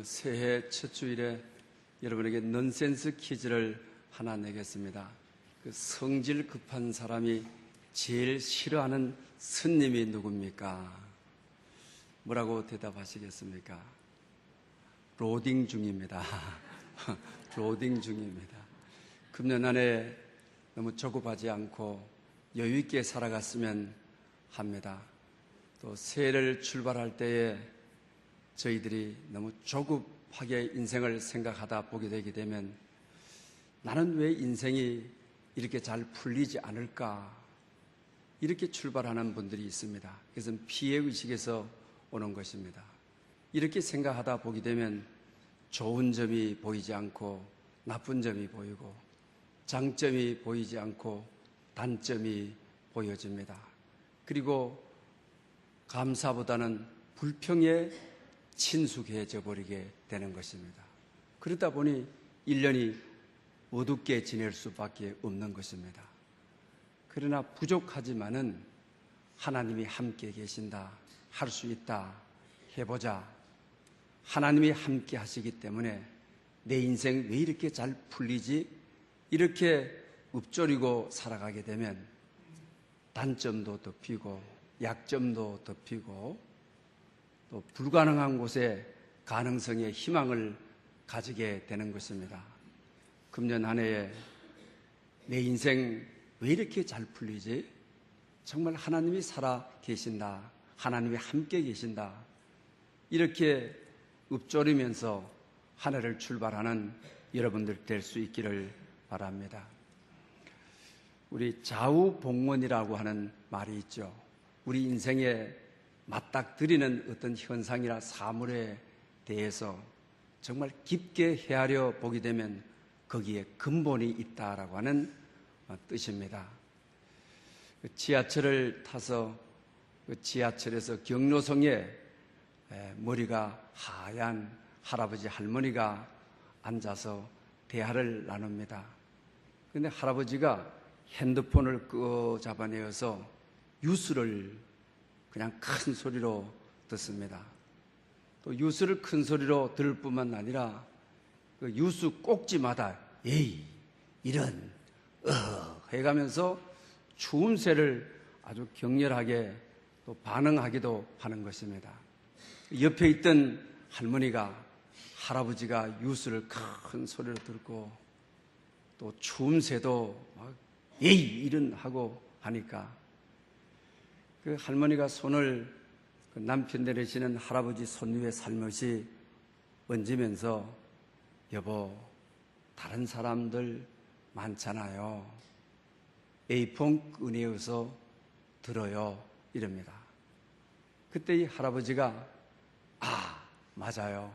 새해 첫 주일에 여러분에게 넌센스 퀴즈를 하나 내겠습니다. 성질 급한 사람이 제일 싫어하는 스님이 누굽니까? 뭐라고 대답하시겠습니까? 로딩 중입니다. 로딩 중입니다. 금년 한 해 너무 조급하지 않고 여유 있게 살아갔으면 합니다. 또 새해를 출발할 때에 저희들이 너무 조급하게 인생을 생각하다 보게 되게 되면 나는 왜 인생이 이렇게 잘 풀리지 않을까? 이렇게 출발하는 분들이 있습니다. 그것은 피해의식에서 오는 것입니다. 이렇게 생각하다 보게 되면 좋은 점이 보이지 않고 나쁜 점이 보이고 장점이 보이지 않고 단점이 보여집니다. 그리고 감사보다는 불평에 친숙해져 버리게 되는 것입니다. 그러다 보니 1년이 어둡게 지낼 수밖에 없는 것입니다. 그러나 부족하지만은 하나님이 함께 계신다, 할 수 있다, 해보자. 하나님이 함께 하시기 때문에 내 인생 왜 이렇게 잘 풀리지? 이렇게 읊조리고 살아가게 되면 단점도 덮이고 약점도 덮이고 또 불가능한 곳에 가능성의 희망을 가지게 되는 것입니다. 금년 한 해에 내 인생 왜 이렇게 잘 풀리지? 정말 하나님이 살아 계신다. 하나님이 함께 계신다. 이렇게 읊조리면서 한 해를 출발하는 여러분들 될 수 있기를 바랍니다. 우리 좌우봉원이라고 하는 말이 있죠. 우리 인생에 맞닥뜨리는 어떤 현상이나 사물에 대해서 정말 깊게 헤아려 보게 되면 거기에 근본이 있다라고 하는 뜻입니다. 지하철을 타서 지하철에서 경로성에 머리가 하얀 할아버지 할머니가 앉아서 대화를 나눕니다. 그런데 할아버지가 핸드폰을 잡아내어서 뉴스를 그냥 큰 소리로 듣습니다. 또 뉴스를 큰 소리로 들을 뿐만 아니라 그 뉴스 꼭지마다 에이 이런 해가면서 추임새를 아주 격렬하게 또 반응하기도 하는 것입니다. 옆에 있던 할머니가 할아버지가 뉴스를 큰 소리로 듣고 또 추임새도 막 에이 이런 하고 하니까 그 할머니가 손을 그 남편 내리시는 할아버지 손 위에 살며시 얹으면서 여보 다른 사람들 많잖아요. 에이폰 꺼내어서 들어요. 이럽니다. 그때 이 할아버지가 맞아요.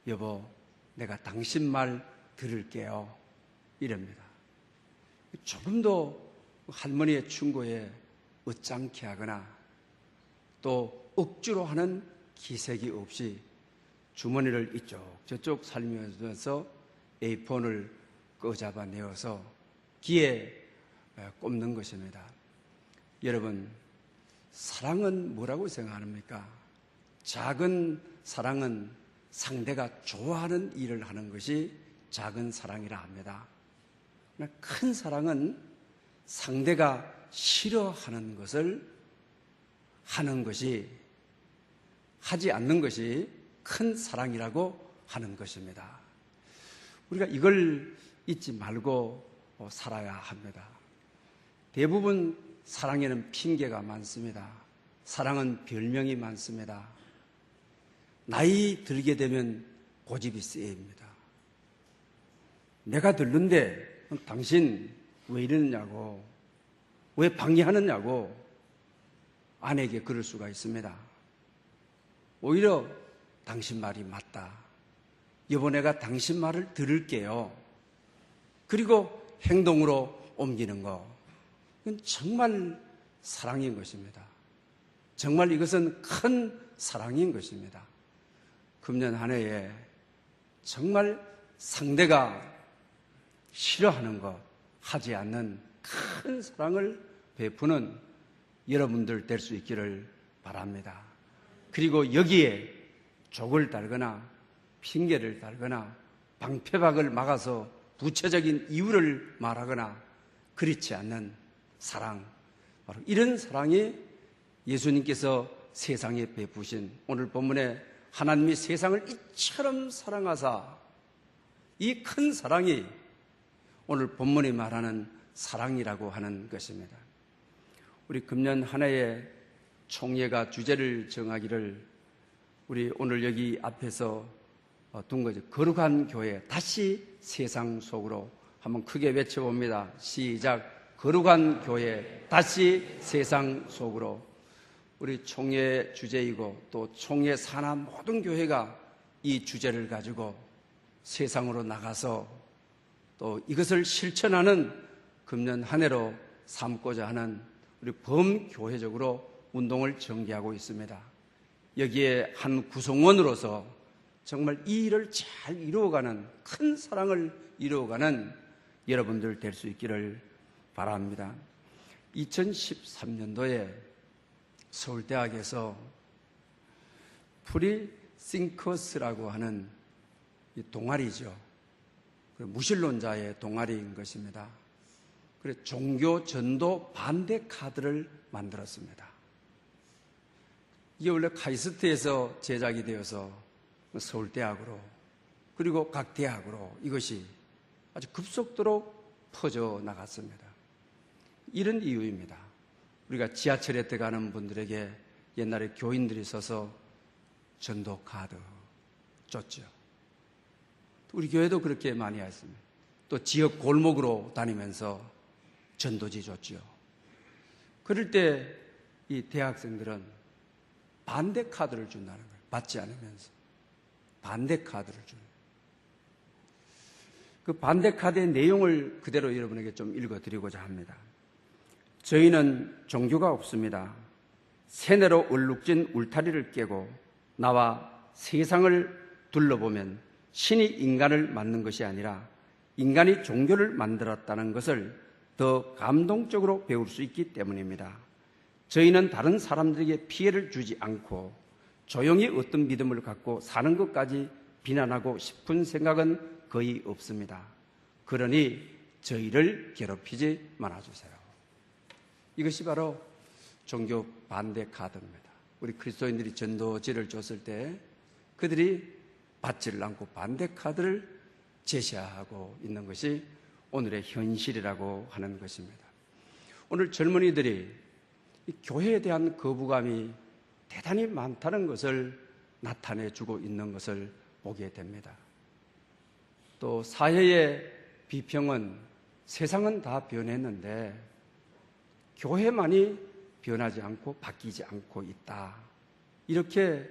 여보 내가 당신 말 들을게요. 이럽니다. 조금도 할머니의 충고에 어짱케 하거나 또 억지로 하는 기색이 없이 주머니를 이쪽 저쪽 살면서 에이폰을 꺼잡아 내어서 귀에 꼽는 것입니다. 여러분 사랑은 뭐라고 생각합니까? 작은 사랑은 상대가 좋아하는 일을 하는 것이 작은 사랑이라 합니다. 큰 사랑은 상대가 싫어하는 것을 하는 것이 하지 않는 것이 큰 사랑이라고 하는 것입니다. 우리가 이걸 잊지 말고 살아야 합니다. 대부분 사랑에는 핑계가 많습니다. 사랑은 별명이 많습니다. 나이 들게 되면 고집이 세입니다. 내가 들는데 당신 왜 이러느냐고 왜 방해하느냐고 아내에게 그럴 수가 있습니다. 오히려 당신 말이 맞다. 여보 내가 당신 말을 들을게요. 그리고 행동으로 옮기는 거. 이건 정말 사랑인 것입니다. 정말 이것은 큰 사랑인 것입니다. 금년 한 해에 정말 상대가 싫어하는 것 하지 않는 큰 사랑을 베푸는 여러분들 될 수 있기를 바랍니다. 그리고 여기에 족을 달거나 핑계를 달거나 방패박을 막아서 부차적인 이유를 말하거나 그렇지 않는 사랑, 바로 이런 사랑이 예수님께서 세상에 베푸신, 오늘 본문에 하나님이 세상을 이처럼 사랑하사, 이 큰 사랑이 오늘 본문이 말하는 사랑이라고 하는 것입니다. 우리 금년 한 해에 총회가 주제를 정하기를 우리 오늘 여기 앞에서 둔 거죠. 거룩한 교회, 다시 세상 속으로 한번 크게 외쳐봅니다. 시작. 거룩한 교회, 다시 세상 속으로. 우리 총회 주제이고 또 총회 산하 모든 교회가 이 주제를 가지고 세상으로 나가서 또 이것을 실천하는 금년 한 해로 삼고자 하는 우리 범교회적으로 운동을 전개하고 있습니다. 여기에 한 구성원으로서 정말 이 일을 잘 이루어가는, 큰 사랑을 이루어가는 여러분들 될 수 있기를 바랍니다. 2013년도에 서울대학에서 프리싱커스라고 하는 이 동아리죠. 무신론자의 동아리인 것입니다. 그래서 종교 전도 반대 카드를 만들었습니다. 이게 원래 카이스트에서 제작이 되어서 서울대학으로 그리고 각 대학으로 이것이 아주 급속도로 퍼져 나갔습니다. 이런 이유입니다. 우리가 지하철에 들어가는 분들에게 옛날에 교인들이 서서 전도 카드 줬죠. 우리 교회도 그렇게 많이 했습니다. 또 지역 골목으로 다니면서 전도지 줬죠. 그럴 때 이 대학생들은 반대 카드를 준다는 거예요. 받지 않으면서 반대 카드를 주는. 그 반대 카드의 내용을 그대로 여러분에게 좀 읽어드리고자 합니다. 저희는 종교가 없습니다. 세뇌로 얼룩진 울타리를 깨고 나와 세상을 둘러보면 신이 인간을 만든 것이 아니라 인간이 종교를 만들었다는 것을 더 감동적으로 배울 수 있기 때문입니다. 저희는 다른 사람들에게 피해를 주지 않고 조용히 어떤 믿음을 갖고 사는 것까지 비난하고 싶은 생각은 거의 없습니다. 그러니 저희를 괴롭히지 말아주세요. 이것이 바로 종교 반대 카드입니다. 우리 그리스도인들이 전도지를 줬을 때 그들이 받지를 않고 반대 카드를 제시하고 있는 것이 오늘의 현실이라고 하는 것입니다. 오늘 젊은이들이 이 교회에 대한 거부감이 대단히 많다는 것을 나타내주고 있는 것을 보게 됩니다. 또 사회의 비평은 세상은 다 변했는데 교회만이 변하지 않고 바뀌지 않고 있다. 이렇게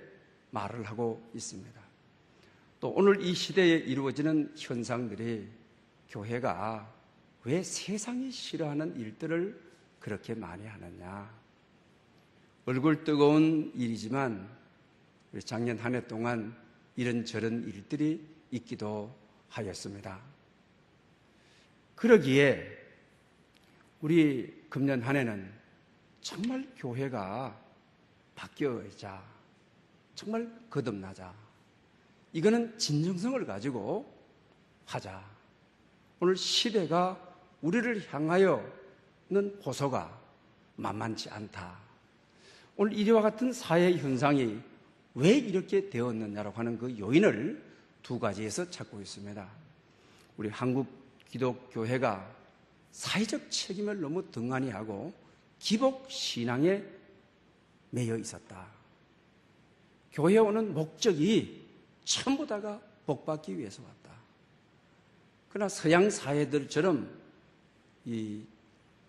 말을 하고 있습니다. 또 오늘 이 시대에 이루어지는 현상들이 교회가 왜 세상이 싫어하는 일들을 그렇게 많이 하느냐. 얼굴 뜨거운 일이지만 작년 한 해 동안 이런저런 일들이 있기도 하였습니다. 그러기에 우리 금년 한 해는 정말 교회가 바뀌어야, 정말 거듭나자. 이거는 진정성을 가지고 하자. 오늘 시대가 우리를 향하여는 호소가 만만치 않다. 오늘 이와 같은 사회 현상이 왜 이렇게 되었느냐라고 하는 그 요인을 두 가지에서 찾고 있습니다. 우리 한국 기독교회가 사회적 책임을 너무 등한히 하고 기복 신앙에 매여 있었다. 교회에 오는 목적이 전부 다가 복받기 위해서 왔다. 그러나 서양 사회들처럼 이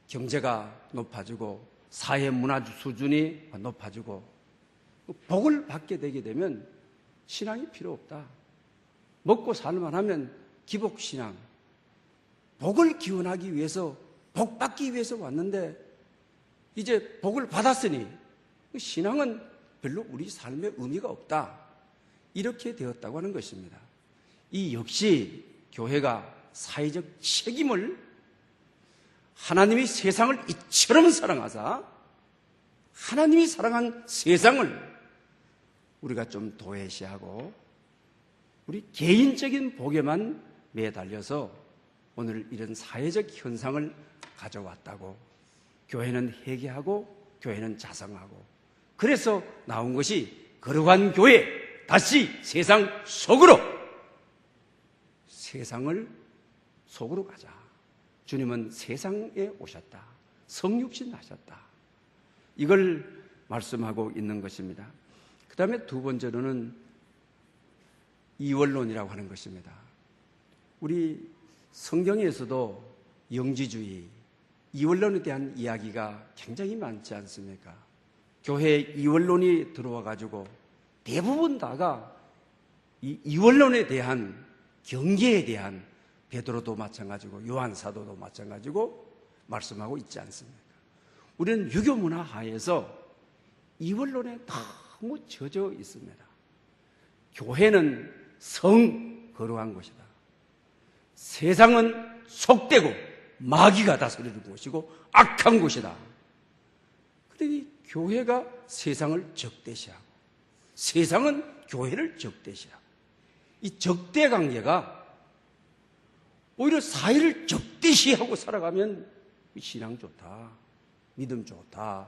경제가 높아지고 사회 문화 수준이 높아지고 복을 받게 되게 되면 신앙이 필요 없다. 먹고 살만하면 기복신앙, 복을 기원하기 위해서, 복 받기 위해서 왔는데 이제 복을 받았으니 신앙은 별로 우리 삶에 의미가 없다. 이렇게 되었다고 하는 것입니다. 이 역시 교회가 사회적 책임을, 하나님이 세상을 이처럼 사랑하사 하나님이 사랑한 세상을 우리가 좀 도외시하고 우리 개인적인 복에만 매달려서 오늘 이런 사회적 현상을 가져왔다고, 교회는 회개하고 교회는 자성하고, 그래서 나온 것이 거룩한 교회, 다시 세상을 속으로 가자. 주님은 세상에 오셨다. 성육신 하셨다. 이걸 말씀하고 있는 것입니다. 그 다음에 두 번째로는 이원론이라고 하는 것입니다. 우리 성경에서도 영지주의, 이원론에 대한 이야기가 굉장히 많지 않습니까? 교회에 이원론이 들어와 가지고 대부분 다가 이 이원론에 대한 경계에 대한, 베드로도 마찬가지고 요한 사도도 마찬가지고 말씀하고 있지 않습니까? 우리는 유교 문화 하에서 이원론에 너무 젖어 있습니다. 교회는 거룩한 곳이다. 세상은 속되고 마귀가 다스리는 곳이고 악한 곳이다. 그러니 교회가 세상을 적대시하고 세상은 교회를 적대시하고, 이 적대 관계가 오히려 사회를 적대시하고 살아가면 신앙 좋다, 믿음 좋다,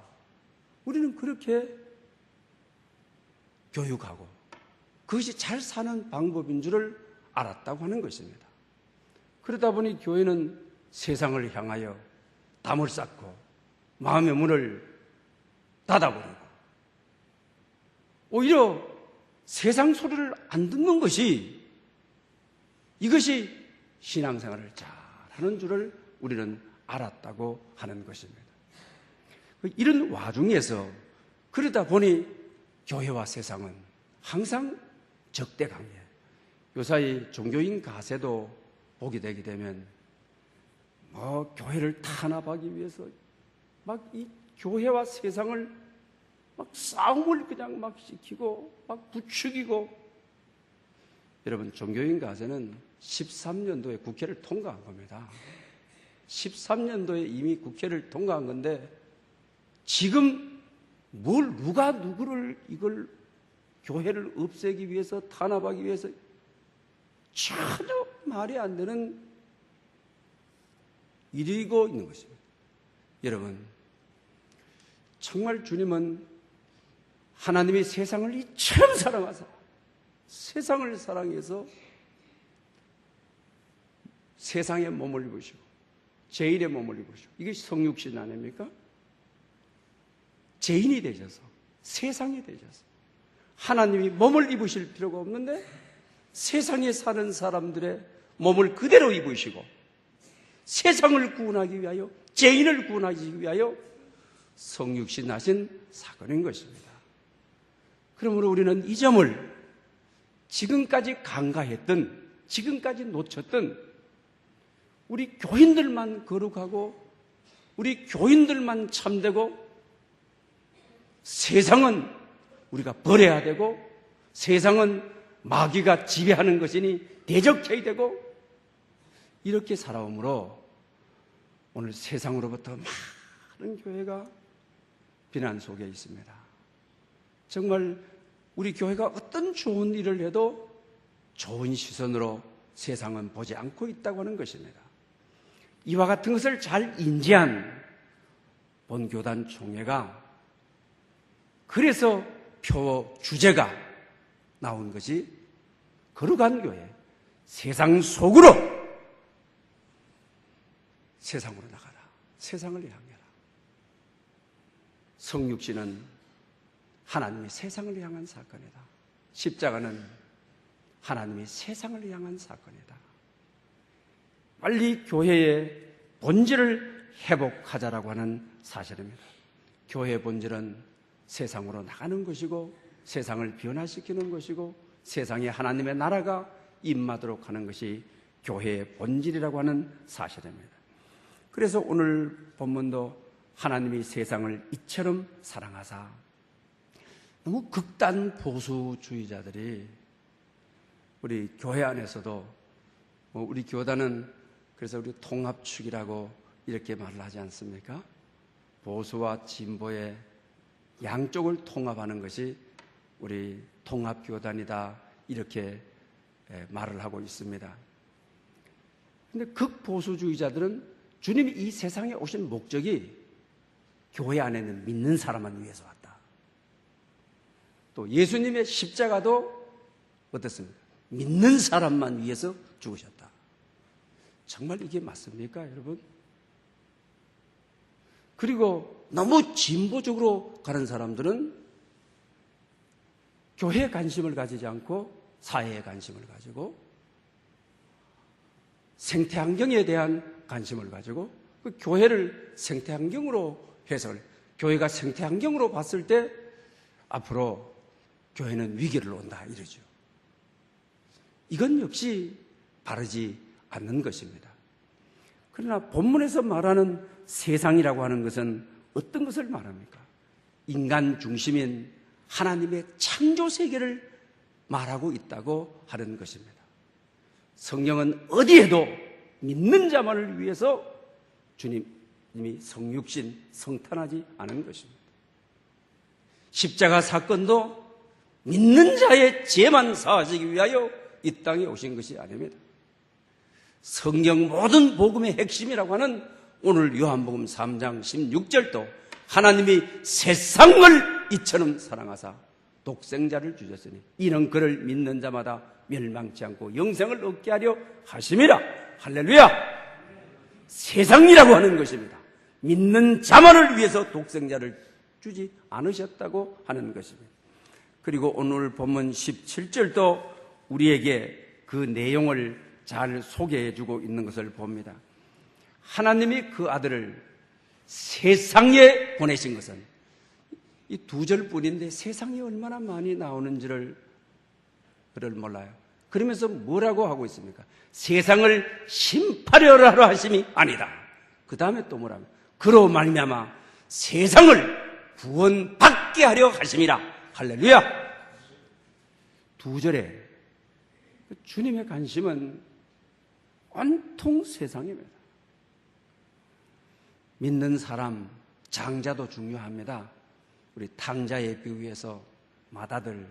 우리는 그렇게 교육하고 그것이 잘 사는 방법인 줄을 알았다고 하는 것입니다. 그러다 보니 교회는 세상을 향하여 담을 쌓고 마음의 문을 닫아버리고 오히려 세상 소리를 안 듣는 것이, 이것이 신앙생활을 잘하는 줄을 우리는 알았다고 하는 것입니다. 이런 와중에서 그러다 보니 교회와 세상은 항상 적대관계, 요사이 종교인 가세도 보게 되게 되면 교회를 탄압하기 위해서 막 이 교회와 세상을 막 싸움을 그냥 막 시키고 막 부추기고. 여러분, 종교인 가세는 13년도에 국회를 통과한 겁니다. 13년도에 이미 국회를 통과한 건데 지금 누가 누구를 이걸 교회를 없애기 위해서, 탄압하기 위해서, 전혀 말이 안 되는 일이고 있는 것입니다. 여러분, 정말 주님은 하나님이 세상을 이처럼 사랑하사 세상을 사랑해서 세상에 몸을 입으시고 죄인의 몸을 입으시고, 이게 성육신 아닙니까? 죄인이 되셔서 세상이 되셔서 하나님이 몸을 입으실 필요가 없는데 세상에 사는 사람들의 몸을 그대로 입으시고 세상을 구원하기 위하여, 죄인을 구원하기 위하여 성육신 하신 사건인 것입니다. 그러므로 우리는 이 점을 지금까지 간과했던, 지금까지 놓쳤던 우리 교인들만 거룩하고 우리 교인들만 참되고 세상은 우리가 버려야 되고 세상은 마귀가 지배하는 것이니 대적해야 되고, 이렇게 살아오므로 오늘 세상으로부터 많은 교회가 비난 속에 있습니다. 정말 우리 교회가 어떤 좋은 일을 해도 좋은 시선으로 세상은 보지 않고 있다고 하는 것입니다. 이와 같은 것을 잘 인지한 본교단 총회가 그래서 표 주제가 나온 것이 거룩한 교회, 세상 속으로, 세상으로 나가라, 세상을 향해라. 성육신은 하나님이 세상을 향한 사건이다. 십자가는 하나님이 세상을 향한 사건이다. 빨리 교회의 본질을 회복하자라고 하는 사실입니다. 교회의 본질은 세상으로 나가는 것이고 세상을 변화시키는 것이고 세상에 하나님의 나라가 임하도록 하는 것이 교회의 본질이라고 하는 사실입니다. 그래서 오늘 본문도 하나님이 세상을 이처럼 사랑하사, 너무 극단 보수주의자들이 우리 교회 안에서도 우리 교단은 그래서 우리 통합축이라고 이렇게 말을 하지 않습니까? 보수와 진보의 양쪽을 통합하는 것이 우리 통합교단이다 이렇게 말을 하고 있습니다. 그런데 극보수주의자들은 주님이 이 세상에 오신 목적이 교회 안에 있는 믿는 사람만 위해서 왔다. 또 예수님의 십자가도 어떻습니까? 믿는 사람만 위해서 죽으셨다. 정말 이게 맞습니까, 여러분? 그리고 너무 진보적으로 가는 사람들은 교회에 관심을 가지지 않고 사회에 관심을 가지고 생태환경에 대한 관심을 가지고 그 교회를 생태환경으로 해석을, 교회가 생태환경으로 봤을 때 앞으로 교회는 위기를 온다 이러죠. 이건 역시 바르지 않는 것입니다. 그러나 본문에서 말하는 세상이라고 하는 것은 어떤 것을 말합니까? 인간 중심인 하나님의 창조 세계를 말하고 있다고 하는 것입니다. 성경은 어디에도 믿는 자만을 위해서 주님이 성육신, 성탄하지 않은 것입니다. 십자가 사건도 믿는 자의 죄만 사하시기 위하여 이 땅에 오신 것이 아닙니다. 성경 모든 복음의 핵심이라고 하는 오늘 요한복음 3장 16절도 하나님이 세상을 이처럼 사랑하사 독생자를 주셨으니 이는 그를 믿는 자마다 멸망치 않고 영생을 얻게 하려 하심이라. 할렐루야. 세상이라고 하는 것입니다. 믿는 자만을 위해서 독생자를 주지 않으셨다고 하는 것입니다. 그리고 오늘 본문 17절도 우리에게 그 내용을 잘 소개해 주고 있는 것을 봅니다. 하나님이 그 아들을 세상에 보내신 것은 이 두 절뿐인데 세상에 얼마나 많이 나오는지를 몰라요. 그러면서 뭐라고 하고 있습니까? 세상을 심판하려 하심이 아니다. 그 다음에 또 뭐라며? 그로 말미암아 세상을 구원받게 하려 하심이라. 할렐루야. 두 절에 주님의 관심은 온통 세상입니다. 믿는 사람, 장자도 중요합니다. 우리 탕자에 비유해서 맏아들,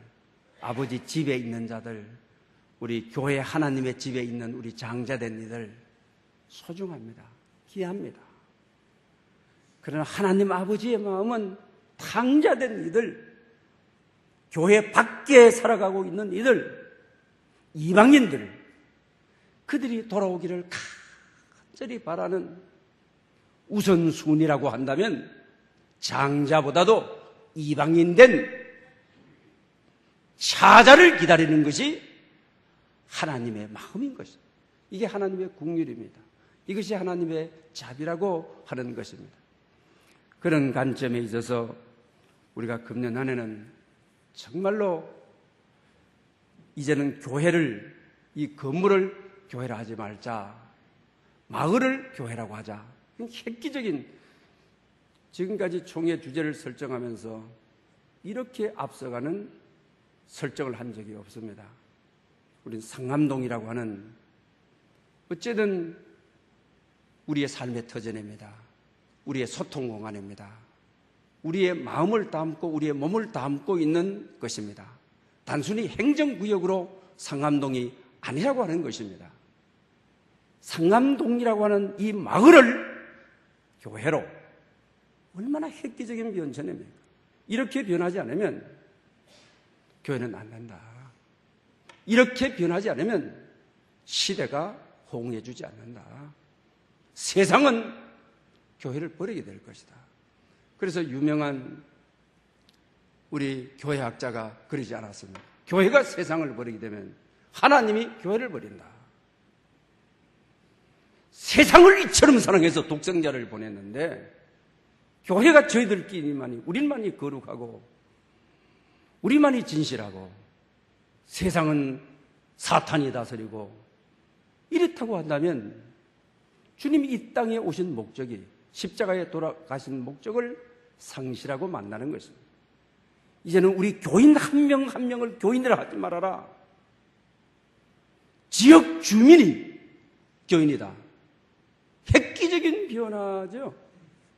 아버지 집에 있는 자들, 우리 교회 하나님의 집에 있는 우리 장자된 이들 소중합니다. 귀합니다. 그러나 하나님 아버지의 마음은 탕자된 이들, 교회 밖에 살아가고 있는 이들, 이방인들, 그들이 돌아오기를 간절히 바라는 우선순위라고 한다면 장자보다도 이방인된 사자를 기다리는 것이 하나님의 마음인 것입니다. 이게 하나님의 국률입니다. 이것이 하나님의 자비라고 하는 것입니다. 그런 관점에 있어서 우리가 금년 한 해는 정말로 이제는 교회를, 이 건물을 교회라 하지 말자, 마을을 교회라고 하자. 획기적인, 지금까지 총회 주제를 설정하면서 이렇게 앞서가는 설정을 한 적이 없습니다. 우린 상암동이라고 하는, 어쨌든 우리의 삶의 터전입니다. 우리의 소통 공간입니다. 우리의 마음을 담고 우리의 몸을 담고 있는 것입니다. 단순히 행정구역으로 상암동이 아니라고 하는 것입니다. 상암동이라고 하는 이 마을을 교회로, 얼마나 획기적인 변천입니까? 이렇게 변하지 않으면 교회는 안 된다. 이렇게 변하지 않으면 시대가 호응해주지 않는다. 세상은 교회를 버리게 될 것이다. 그래서 유명한 우리 교회학자가 그러지 않았습니까? 교회가 세상을 버리게 되면 하나님이 교회를 버린다. 세상을 이처럼 사랑해서 독생자를 보냈는데 교회가 저희들끼리만이, 우리만이 거룩하고 우리만이 진실하고 세상은 사탄이 다스리고 이렇다고 한다면 주님이 이 땅에 오신 목적이, 십자가에 돌아가신 목적을 상실하고 만나는 것입니다. 이제는 우리 교인 한 명 한 명을 교인이라 하지 말아라. 지역 주민이 교인이다. 획기적인 변화죠.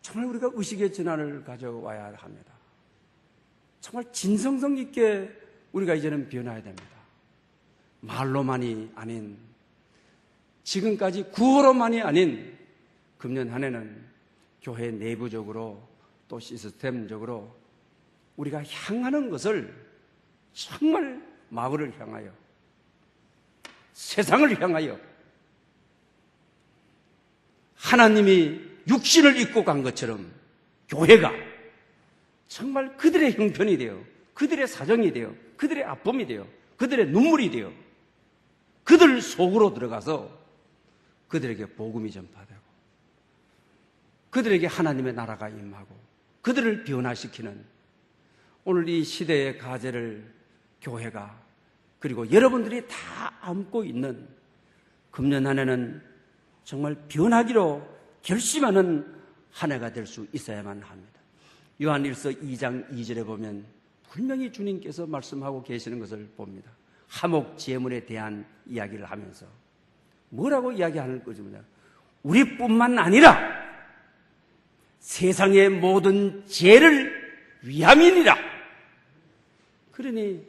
정말 우리가 의식의 전환을 가져와야 합니다. 정말 진성성 있게 우리가 이제는 변화해야 됩니다. 말로만이 아닌, 지금까지 구호로만이 아닌 금년 한 해는 교회 내부적으로 또 시스템적으로 우리가 향하는 것을 정말 마을을 향하여, 세상을 향하여 하나님이 육신을 입고 간 것처럼 교회가 정말 그들의 형편이 되어, 그들의 사정이 되어, 그들의 아픔이 되어, 그들의 눈물이 되어 그들 속으로 들어가서 그들에게 복음이 전파되고 그들에게 하나님의 나라가 임하고 그들을 변화시키는 오늘 이 시대의 과제를 교회가, 그리고 여러분들이 다 안고 있는 금년 한 해는 정말 변하기로 결심하는 한 해가 될 수 있어야만 합니다. 요한일서 2장 2절에 보면 분명히 주님께서 말씀하고 계시는 것을 봅니다. 하목 제물에 대한 이야기를 하면서 뭐라고 이야기하는 거죠? 우리뿐만 아니라 세상의 모든 죄를 위함이니라. 그러니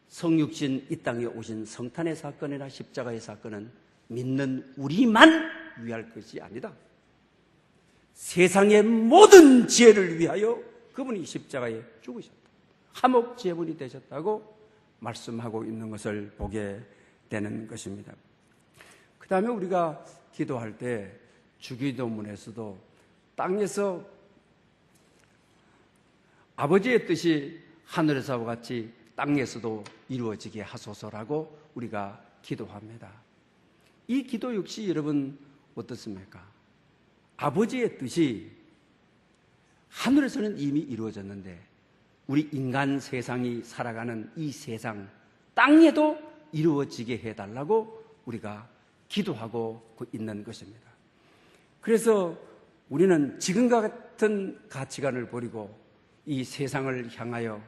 성육신 이 땅에 오신 성탄의 사건이나 십자가의 사건은 믿는 우리만 위할 것이 아니다. 세상의 모든 죄를 위하여 그분이 십자가에 죽으셨다. 화목 제물이 되셨다고 말씀하고 있는 것을 보게 되는 것입니다. 그 다음에 우리가 기도할 때 주기도문에서도 땅에서 아버지의 뜻이 하늘에서와 같이 땅에서도 이루어지게 하소서라고 우리가 기도합니다. 이 기도 역시 여러분 어떻습니까? 아버지의 뜻이 하늘에서는 이미 이루어졌는데 우리 인간 세상이 살아가는 이 세상 땅에도 이루어지게 해달라고 우리가 기도하고 있는 것입니다. 그래서 우리는 지금과 같은 가치관을 버리고 이 세상을 향하여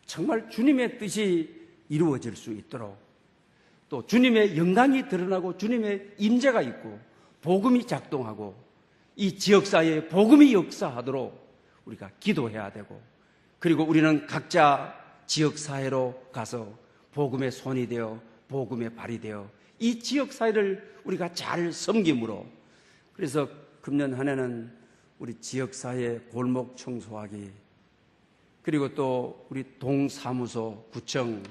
정말 주님의 뜻이 이루어질 수 있도록, 또 주님의 영광이 드러나고 주님의 임재가 있고 복음이 작동하고 이 지역사회에 복음이 역사하도록 우리가 기도해야 되고, 그리고 우리는 각자 지역사회로 가서 복음의 손이 되어 복음의 발이 되어 이 지역사회를 우리가 잘 섬김으로, 그래서 금년 한 해는 우리 지역사회 골목 청소하기, 그리고 또 우리 동사무소, 구청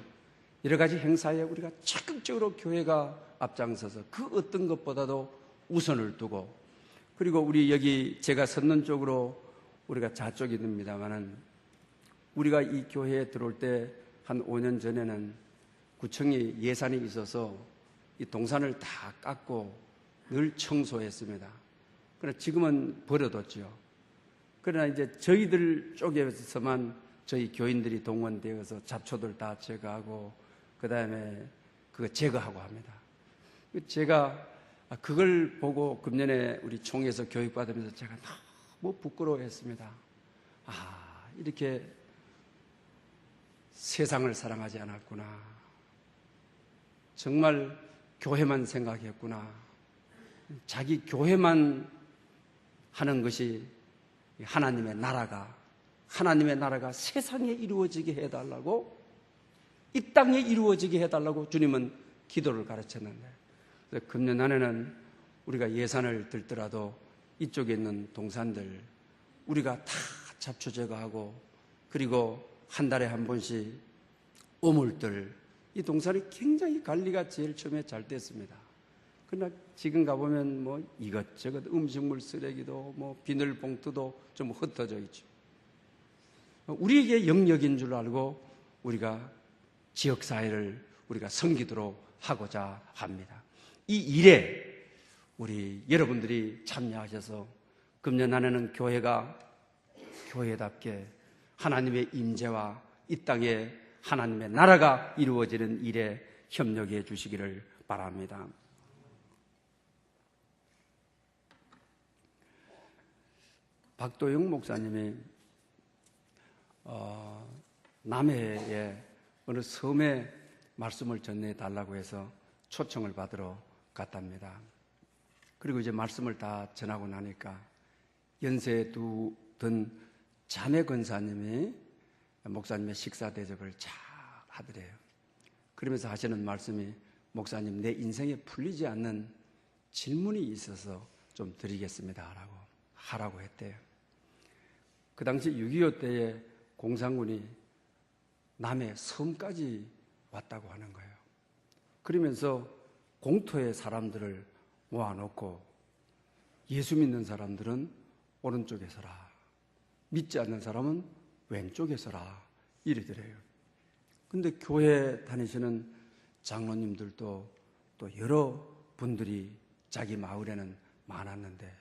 여러 가지 행사에 우리가 적극적으로 교회가 앞장서서 그 어떤 것보다도 우선을 두고, 그리고 우리 여기 제가 섰는 쪽으로 우리가 좌쪽이 됩니다만은 우리가 이 교회에 들어올 때 한 5년 전에는 구청이 예산이 있어서 이 동산을 다 깎고 늘 청소했습니다. 그러나 지금은 버려뒀죠. 그러나 이제 저희들 쪽에서만 저희 교인들이 동원되어서 잡초들 다 제거하고 그 다음에 그거 제거하고 합니다. 제가 그걸 보고 금년에 우리 총회에서 교육받으면서 제가 너무 부끄러워했습니다. 이렇게 세상을 사랑하지 않았구나. 정말 교회만 생각했구나. 자기 교회만 하는 것이 하나님의 나라가 세상에 이루어지게 해달라고, 이 땅에 이루어지게 해달라고 주님은 기도를 가르쳤는데, 금년 안에는 우리가 예산을 들더라도 이쪽에 있는 동산들 우리가 다 잡초 제거하고, 그리고 한 달에 한 번씩 오물들, 이 동산이 굉장히 관리가 제일 처음에 잘 됐습니다. 그러나 지금 가보면 뭐 이것저것 음식물 쓰레기도 뭐 비닐봉투도 좀 흩어져 있죠. 우리에게 영역인 줄 알고 우리가 지역사회를 우리가 섬기도록 하고자 합니다. 이 일에 우리 여러분들이 참여하셔서 금년 안에는 교회가 교회답게 하나님의 임재와 이 땅에 하나님의 나라가 이루어지는 일에 협력해 주시기를 바랍니다. 박도영 목사님이 남해에 어느 섬에 말씀을 전해달라고 해서 초청을 받으러 갔답니다. 그리고 이제 말씀을 다 전하고 나니까 연세 든 자매 권사님이 목사님의 식사 대접을 잘 하더래요. 그러면서 하시는 말씀이, 목사님, 내 인생에 풀리지 않는 질문이 있어서 좀 드리겠습니다 라고 하라고 했대요. 그 당시 6.25 때에 공산군이 남해 섬까지 왔다고 하는 거예요. 그러면서 공터에 사람들을 모아놓고 예수 믿는 사람들은 오른쪽에 서라, 믿지 않는 사람은 왼쪽에 서라 이러더래요. 근데 교회 다니시는 장로님들도 또 여러 분들이 자기 마을에는 많았는데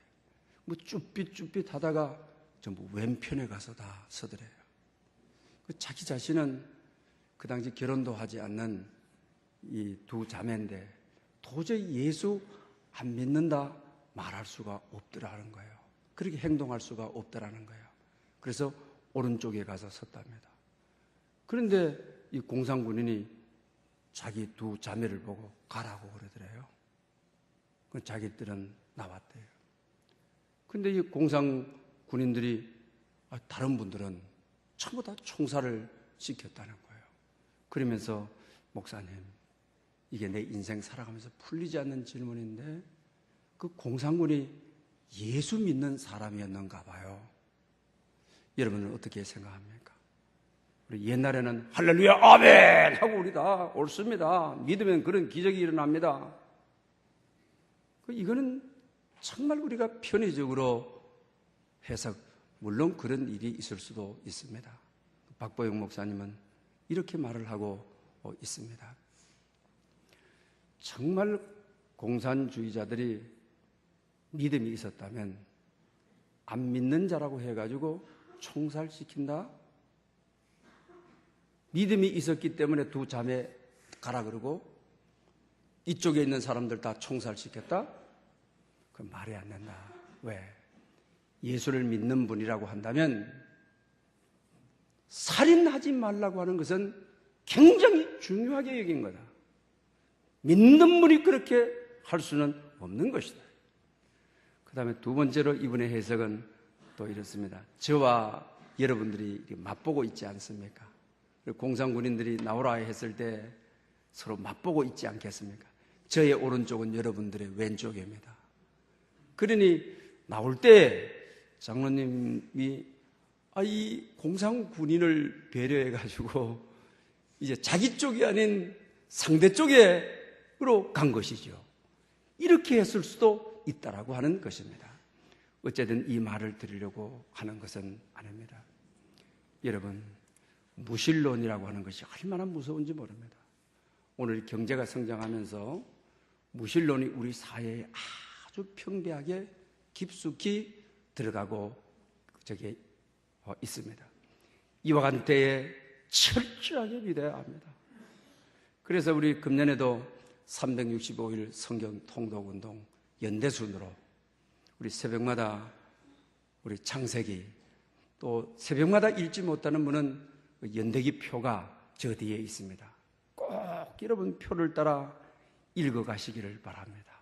뭐 쭈삣쭈삣 하다가 전부 왼편에 가서 다 서더래요. 자기 자신은 그 당시 결혼도 하지 않는 이 두 자매인데 도저히 예수 안 믿는다 말할 수가 없더라는 거예요. 그렇게 행동할 수가 없더라는 거예요. 그래서 오른쪽에 가서 섰답니다. 그런데 이 공산군인이 자기 두 자매를 보고 가라고 그러더래요. 자기들은 나왔대요. 근데 이 공산군인들이 다른 분들은 전부 다 총살을 시켰다는 거예요. 그러면서 목사님, 이게 내 인생 살아가면서 풀리지 않는 질문인데 그 공산군이 예수 믿는 사람이었는가 봐요. 여러분은 어떻게 생각합니까? 우리 옛날에는 할렐루야 아멘 하고 우리 다 옳습니다. 믿으면 그런 기적이 일어납니다. 이거는 정말 우리가 편의적으로 해석, 물론 그런 일이 있을 수도 있습니다. 박보영 목사님은 이렇게 말을 하고 있습니다. 정말 공산주의자들이 믿음이 있었다면 안 믿는 자라고 해가지고 총살시킨다? 믿음이 있었기 때문에 두 자매 가라 그러고 이쪽에 있는 사람들 다 총살시켰다? 그건 말이 안 된다. 왜? 예수를 믿는 분이라고 한다면 살인하지 말라고 하는 것은 굉장히 중요하게 여긴 거다. 믿는 분이 그렇게 할 수는 없는 것이다. 그 다음에 두 번째로 이분의 해석은 또 이렇습니다. 저와 여러분들이 맞보고 있지 않습니까? 공산군인들이 나오라 했을 때 서로 맞보고 있지 않겠습니까? 저의 오른쪽은 여러분들의 왼쪽입니다. 그러니 나올 때 장로님이 이 공산군인을 배려해가지고 이제 자기 쪽이 아닌 상대 쪽으로 간 것이죠. 이렇게 했을 수도 있다라고 하는 것입니다. 어쨌든 이 말을 드리려고 하는 것은 아닙니다. 여러분, 무신론이라고 하는 것이 얼마나 무서운지 모릅니다. 오늘 경제가 성장하면서 무신론이 우리 사회에 아주 평대하게 깊숙이 들어가고 저게 있습니다. 이와 같은 때에 철저하게 믿어야 합니다. 그래서 우리 금년에도 365일 성경 통독운동 연대순으로 우리 새벽마다 우리 창세기, 또 새벽마다 읽지 못하는 분은 연대기 표가 저 뒤에 있습니다. 꼭 여러분 표를 따라 읽어가시기를 바랍니다.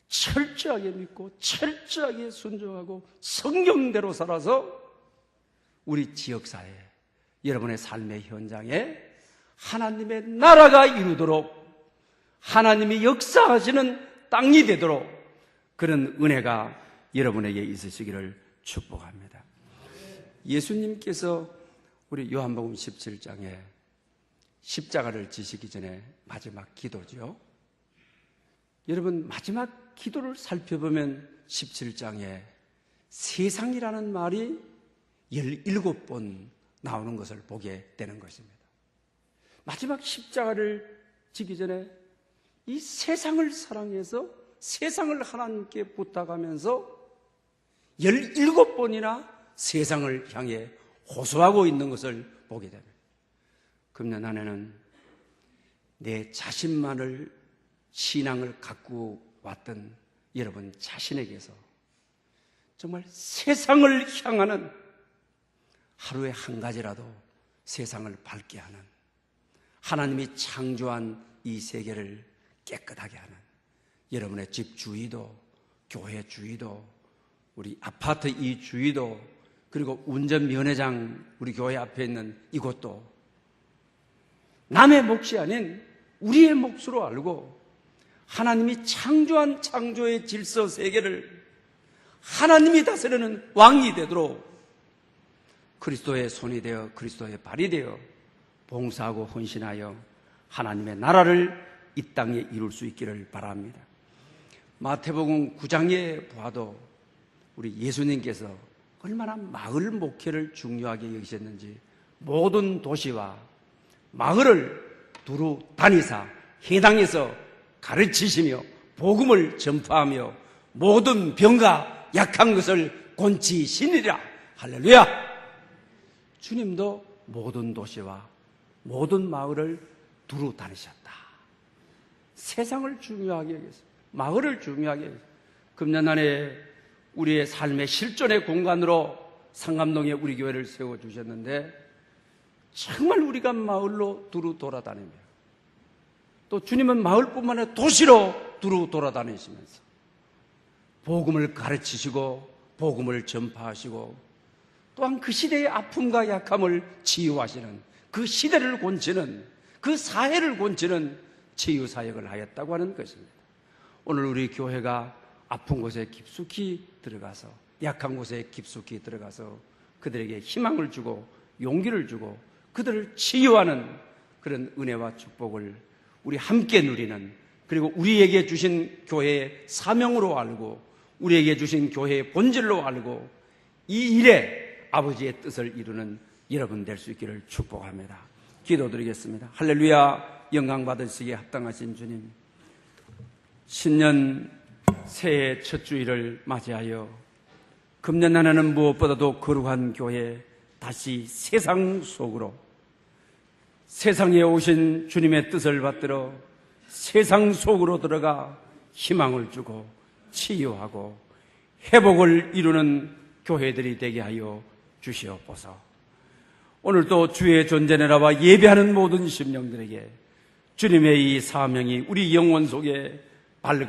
철저하게 믿고 철저하게 순종하고 성경대로 살아서 우리 지역사회, 여러분의 삶의 현장에 하나님의 나라가 이루도록, 하나님이 역사하시는 땅이 되도록 그런 은혜가 여러분에게 있으시기를 축복합니다. 예수님께서 우리 요한복음 17장에 십자가를 지시기 전에 마지막 기도죠. 여러분, 마지막 기도를 살펴보면 17장에 세상이라는 말이 17번 나오는 것을 보게 되는 것입니다. 마지막 십자가를 지기 전에 이 세상을 사랑해서 세상을 하나님께 부탁하면서 17번이나 세상을 향해 호소하고 있는 것을 보게 됩니다. 금년 한 해는 내 자신만을 신앙을 갖고 왔던 여러분 자신에게서 정말 세상을 향하는 하루에 한 가지라도 세상을 밝게 하는, 하나님이 창조한 이 세계를 깨끗하게 하는 여러분의 집 주위도, 교회 주위도, 우리 아파트 이 주위도, 그리고 운전면허장 우리 교회 앞에 있는 이곳도 남의 몫이 아닌 우리의 몫으로 알고 하나님이 창조한 창조의 질서 세계를 하나님이 다스리는 왕이 되도록 그리스도의 손이 되어 그리스도의 발이 되어 봉사하고 헌신하여 하나님의 나라를 이 땅에 이룰 수 있기를 바랍니다. 마태복음 9장에 봐도 우리 예수님께서 얼마나 마을 목회를 중요하게 여기셨는지 모든 도시와 마을을 두루 다니사 해당에서 가르치시며 복음을 전파하며 모든 병과 약한 것을 곤치시니라. 할렐루야! 주님도 모든 도시와 모든 마을을 두루 다니셨다. 세상을 중요하게 여겼어요. 마을을 중요하게 여겼어요. 금년안에 우리의 삶의 실존의 공간으로 상감동에 우리 교회를 세워주셨는데 정말 우리가 마을로 두루 돌아다니며 또 주님은 마을뿐만 아니라 도시로 두루 돌아다니시면서 복음을 가르치시고 복음을 전파하시고 또한 그 시대의 아픔과 약함을 치유하시는 그 시대를 곤치는 그 사회를 곤치는 치유사역을 하였다고 하는 것입니다. 오늘 우리 교회가 아픈 곳에 깊숙이 들어가서 약한 곳에 깊숙이 들어가서 그들에게 희망을 주고 용기를 주고 그들을 치유하는 그런 은혜와 축복을 우리 함께 누리는 그리고 우리에게 주신 교회의 사명으로 알고 우리에게 주신 교회의 본질로 알고 이 일에 아버지의 뜻을 이루는 여러분 될 수 있기를 축복합니다. 기도드리겠습니다. 할렐루야. 영광 받으시기에 합당하신 주님, 신년 새해 첫 주일을 맞이하여 금년 한 해는 무엇보다도 거룩한 교회 다시 세상 속으로 세상에 오신 주님의 뜻을 받들어 세상 속으로 들어가 희망을 주고 치유하고 회복을 이루는 교회들이 되게 하여 주시옵소서. 오늘도 주의 존재 나라와 예배하는 모든 심령들에게 주님의 이 사명이 우리 영혼 속에 밝아